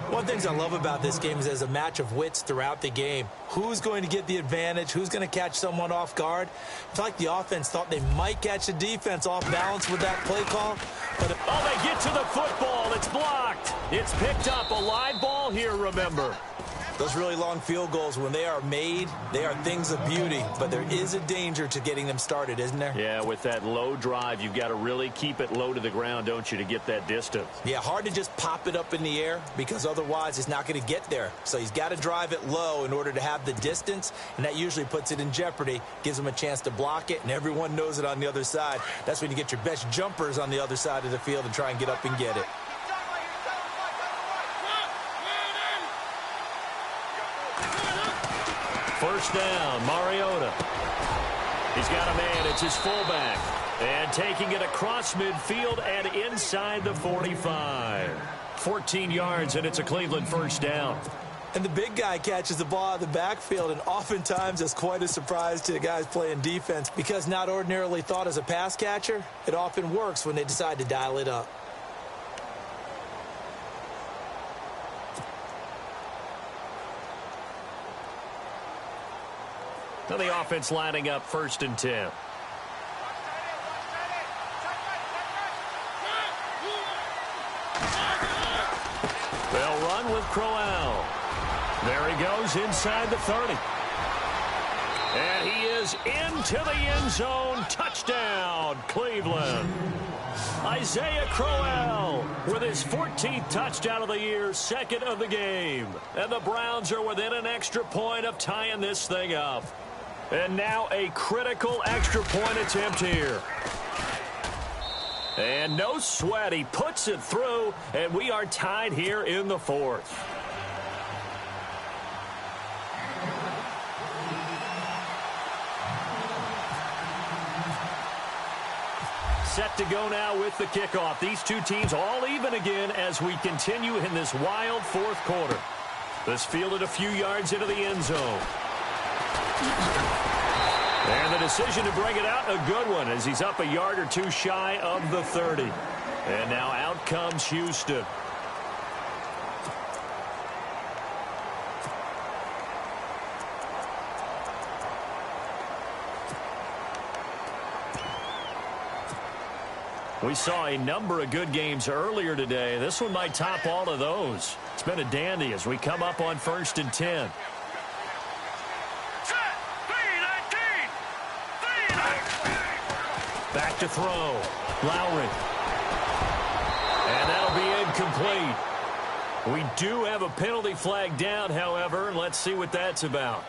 Speaker 4: One of the things I love about this game is there's a match of wits throughout the game. Who's going to get the advantage? Who's going to catch someone off guard? I feel like the offense thought they might catch the defense off balance with that play call. But
Speaker 3: they get to the football. It's blocked. It's picked up. A live ball here, remember.
Speaker 4: Those really long field goals, when they are made, they are things of beauty. But there is a danger to getting them started, isn't there?
Speaker 3: Yeah, with that low drive, you've got to really keep it low to the ground, don't you, to get that distance.
Speaker 4: Yeah, hard to just pop it up in the air because otherwise it's not going to get there. So he's got to drive it low in order to have the distance, and that usually puts it in jeopardy, gives him a chance to block it, and everyone knows it on the other side. That's when you get your best jumpers on the other side of the field and try and get up and get it.
Speaker 3: First down, Mariota. He's got a man. It's his fullback. And taking it across midfield and inside the 45. 14 yards, and it's a Cleveland first down.
Speaker 4: And the big guy catches the ball out of the backfield, and oftentimes it's quite a surprise to the guys playing defense because not ordinarily thought as a pass catcher, it often works when they decide to dial it up.
Speaker 3: Now the offense lining up first and 10. They'll run with Crowell. There he goes inside the 30. And he is into the end zone. Touchdown, Cleveland. Isaiah Crowell with his 14th touchdown of the year, second of the game. And the Browns are within an extra point of tying this thing up. And now a critical extra point attempt here. And no sweat. He puts it through, and we are tied here in the fourth. Set to go now with the kickoff. These two teams all even again as we continue in this wild fourth quarter. This fielded a few yards into the end zone. And the decision to bring it out, a good one, as he's up a yard or two shy of the 30. And now out comes Houston. We saw a number of good games earlier today. This one might top all of those. It's been a dandy as we come up on 1st and 10. Back to throw. Lowry. And that'll be incomplete. We do have a penalty flag down, however. Let's see what that's about.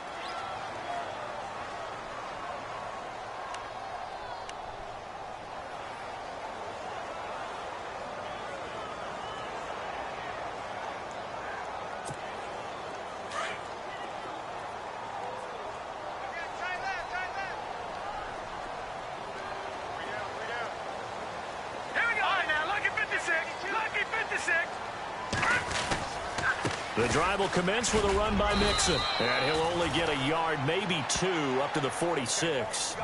Speaker 3: The drive will commence with a run by Mixon. And he'll only get a yard, maybe two, up to the 46.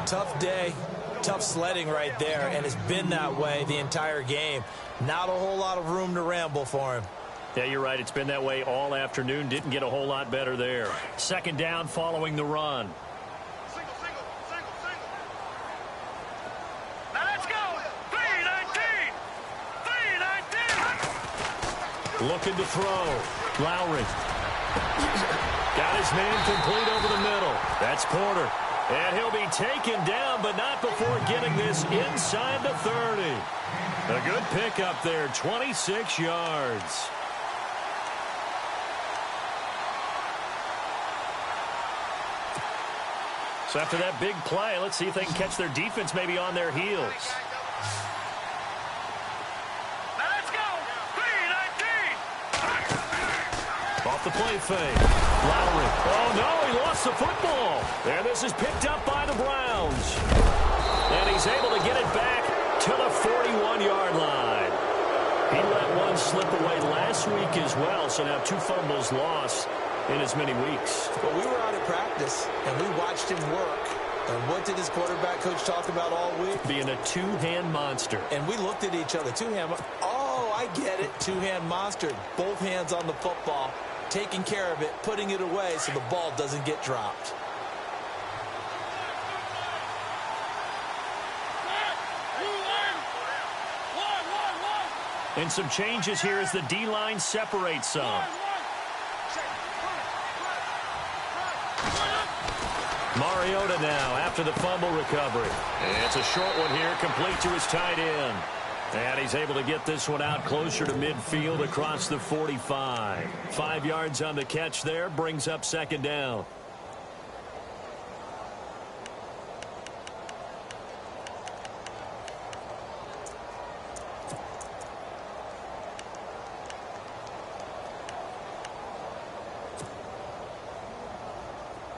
Speaker 4: Tough day, tough sledding right there, and it's been that way the entire game. Not a whole lot of room to ramble for him.
Speaker 3: Yeah, you're right. It's been that way all afternoon. Didn't get a whole lot better there. Second down following the run.
Speaker 5: Single. Now let's go. 3-19.
Speaker 3: Looking to throw. Lowry. Got his man complete over the middle. That's Porter. And he'll be taken down, but not before getting this inside the 30. A good pickup there, 26 yards. So after that big play, let's see if they can catch their defense maybe on their heels.
Speaker 5: Now let's go. 3-19.
Speaker 3: Off the play fake. Lowry. Oh, no, he lost the football. And this is picked up by the Browns. And he's able to get it back to the 41-yard line. He let one slip away last week as well, so now 2 fumbles lost in as many weeks.
Speaker 4: But we were out at practice, and we watched him work. And what did his quarterback coach talk about all week?
Speaker 3: Being a two-hand monster.
Speaker 4: And we looked at each other. Oh, I get it. Two-hand monster. Both hands on the football, taking care of it, putting it away so the ball doesn't get dropped.
Speaker 3: And some changes here as the D-line separates some. Mariota now after the fumble recovery. And it's a short one here, complete to his tight end. And he's able to get this one out closer to midfield across the 45. 5 yards on the catch there, brings up second down.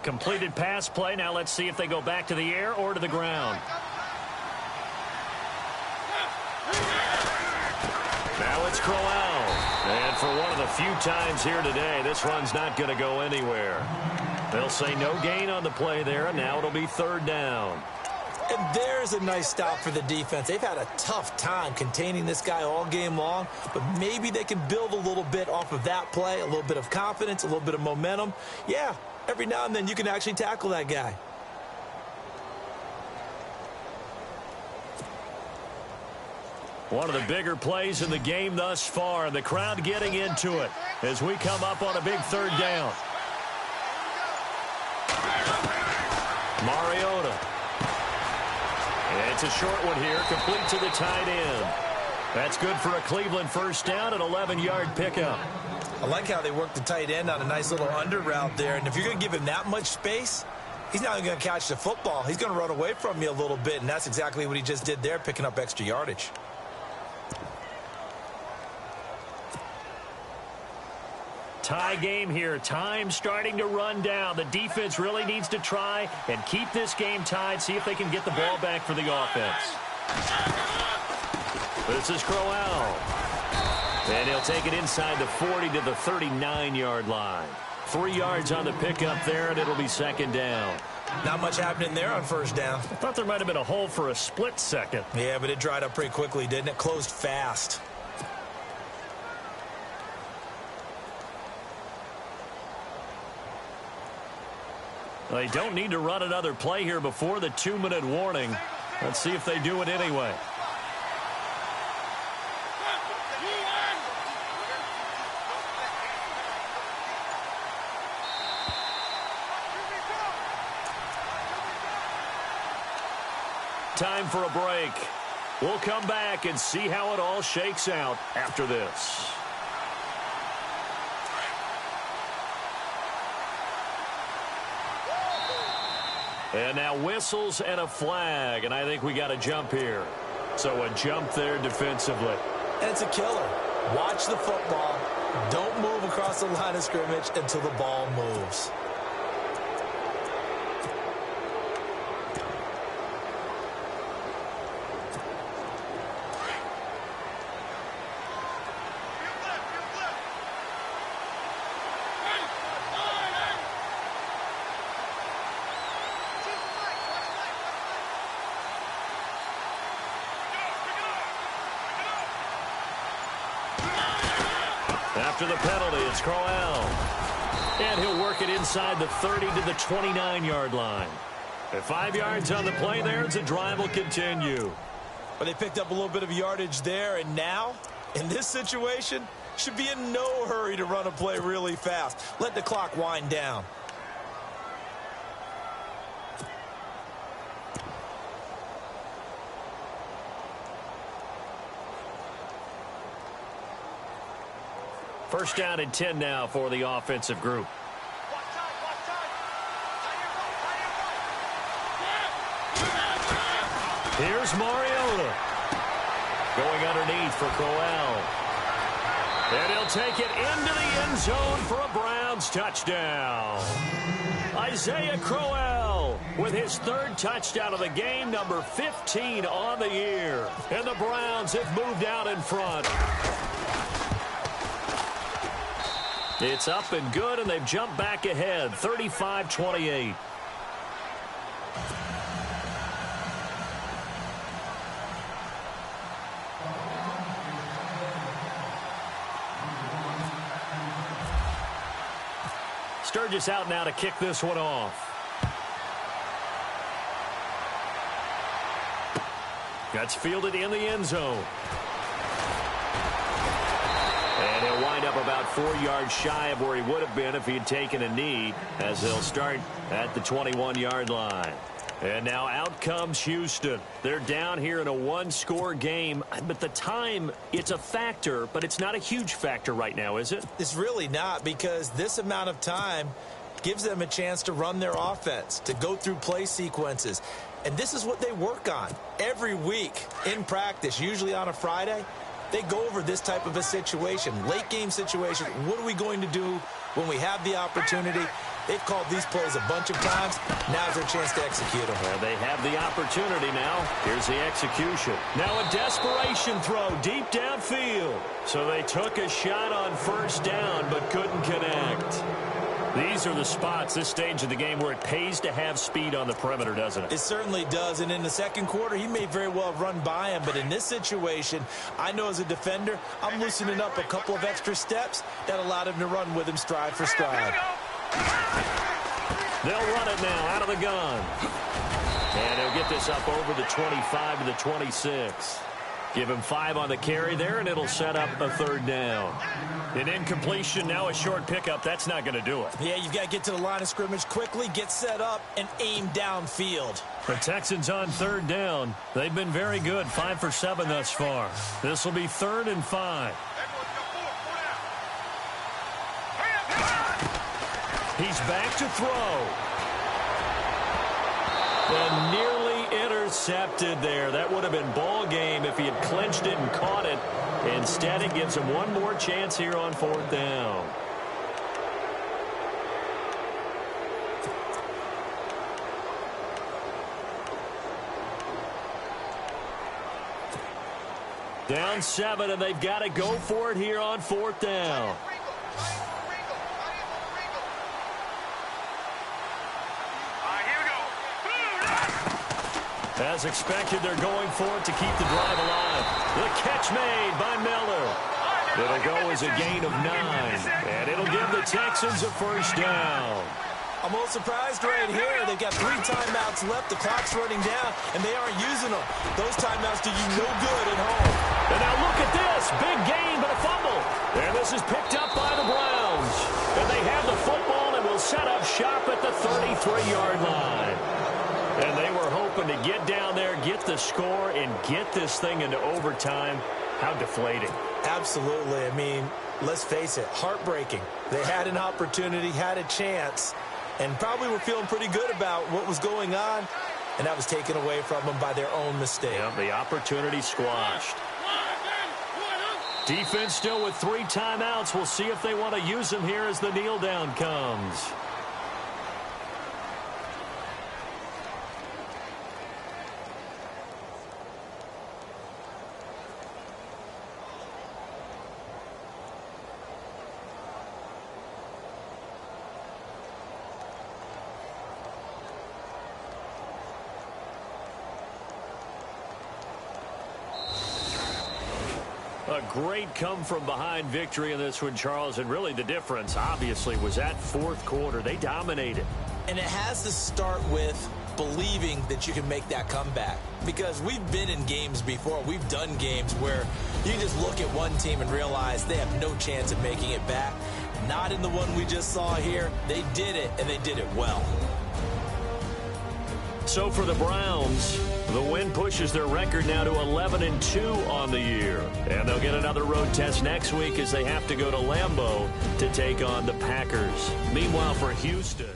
Speaker 3: Completed pass play. Now let's see if they go back to the air or to the ground. Now it's Crowell. And for one of the few times here today, this run's not going to go anywhere. They'll say no gain on the play there, and now it'll be third down.
Speaker 4: And there's a nice stop for the defense. They've had a tough time containing this guy all game long, but maybe they can build a little bit off of that play, a little bit of confidence, a little bit of momentum. Yeah, every now and then you can actually tackle that guy.
Speaker 3: One of the bigger plays in the game thus far. The crowd getting into it as we come up on a big third down. Mariota. And it's a short one here, complete to the tight end. That's good for a Cleveland first down, an 11-yard pickup.
Speaker 4: I like how they work the tight end on a nice little under route there. And if you're going to give him that much space, he's not even going to catch the football. He's going to run away from you a little bit, and that's exactly what he just did there, picking up extra yardage.
Speaker 3: Tie game here. Time starting to run down. The defense really needs to try and keep this game tied, see if they can get the ball back for the offense. This is Crowell. And he'll take it inside the 40 to the 39-yard line. 3 yards on the pickup there, and it'll be second down.
Speaker 4: Not much happening there on first down.
Speaker 3: I thought there might have been a hole for a split second.
Speaker 4: Yeah, but it dried up pretty quickly, didn't it? Closed fast.
Speaker 3: They don't need to run another play here before the 2-minute warning. Let's see if they do it anyway. Time for a break. We'll come back and see how it all shakes out after this. And now whistles and a flag, and I think we got a jump here. So a jump there defensively.
Speaker 4: And it's a killer. Watch the football. Don't move across the line of scrimmage until the ball moves.
Speaker 3: After the penalty, it's Crowell. And he'll work it inside the 30 to the 29-yard line. At 5 yards on the play there, the drive will continue.
Speaker 4: But they picked up a little bit of yardage there, and now, in this situation, should be in no hurry to run a play really fast. Let the clock wind down.
Speaker 3: First down and 10 now for the offensive group. Here's Mariota. Going underneath for Crowell. And he'll take it into the end zone for a Browns touchdown. Isaiah Crowell with his 3rd touchdown of the game, number 15 on the year. And the Browns have moved out in front. It's up and good, and they've jumped back ahead, 35-28. Sturgis out now to kick this one off. That's fielded in the end zone. And he'll wind up about 4 yards shy of where he would have been if he had taken a knee, as they'll start at the 21-yard line. And now out comes Houston. They're down here in a 1-score game, but the time, it's a factor, but it's not a huge factor right now, is it?
Speaker 4: It's really not, because this amount of time gives them a chance to run their offense, to go through play sequences. And this is what they work on every week in practice, usually on a Friday. They go over this type of a situation, late game situation. What are we going to do when we have the opportunity? They've called these plays a bunch of times. Now's their chance to execute them.
Speaker 3: Well, they have the opportunity now. Here's the execution. Now a desperation throw deep downfield. So they took a shot on first down but couldn't connect. These are the spots, this stage of the game, where it pays to have speed on the perimeter, doesn't it?
Speaker 4: It certainly does. And in the second quarter, he may very well have run by him. But in this situation, I know as a defender, I'm loosening up a couple of extra steps that allowed him to run with him stride for stride.
Speaker 3: They'll run it now out of the gun. And he'll get this up over the 25 to the 26. Give him 5 on the carry there, and it'll set up a 3rd down. An incompletion, now a short pickup. That's not going to do it.
Speaker 4: Yeah, you've got to get to the line of scrimmage quickly, get set up, and aim downfield.
Speaker 3: The Texans on 3rd down. They've been very good, 5 for 7 thus far. This will be 3rd and 5. He's back to throw. And nearly intercepted there. That would have been ball game if he had clinched it and caught it. Instead, it gives him one more chance here on 4th down. Down 7, and they've got to go for it here on 4th down. As expected, they're going for it to keep the drive alive. The catch made by Miller. It'll go as a gain of 9, and it'll give the Texans a first down.
Speaker 4: I'm a little surprised right here. They've got 3 timeouts left. The clock's running down, and they aren't using them. Those timeouts do you no good at home.
Speaker 3: And now look at this. Big gain, but a fumble. And this is picked up by the Browns. And they have the football and will set up shop at the 33-yard line. And they were hoping to get down there, get the score, and get this thing into overtime. How deflating.
Speaker 4: Absolutely. I mean, let's face it, heartbreaking. They had an opportunity, had a chance, and probably were feeling pretty good about what was going on, and that was taken away from them by their own mistake.
Speaker 3: Yeah, the opportunity squashed. Defense still with 3 timeouts. We'll see if they want to use them here as the kneel down comes. A great come-from-behind victory in this one, Charles, and really the difference, obviously, was that 4th quarter. They dominated.
Speaker 4: And it has to start with believing that you can make that comeback, because we've been in games before. We've done games where you just look at one team and realize they have no chance of making it back. Not in the one we just saw here. They did it, and they did it well.
Speaker 3: So for the Browns, the win pushes their record now to 11-2 on the year. And they'll get another road test next week as they have to go to Lambeau to take on the Packers. Meanwhile, for Houston,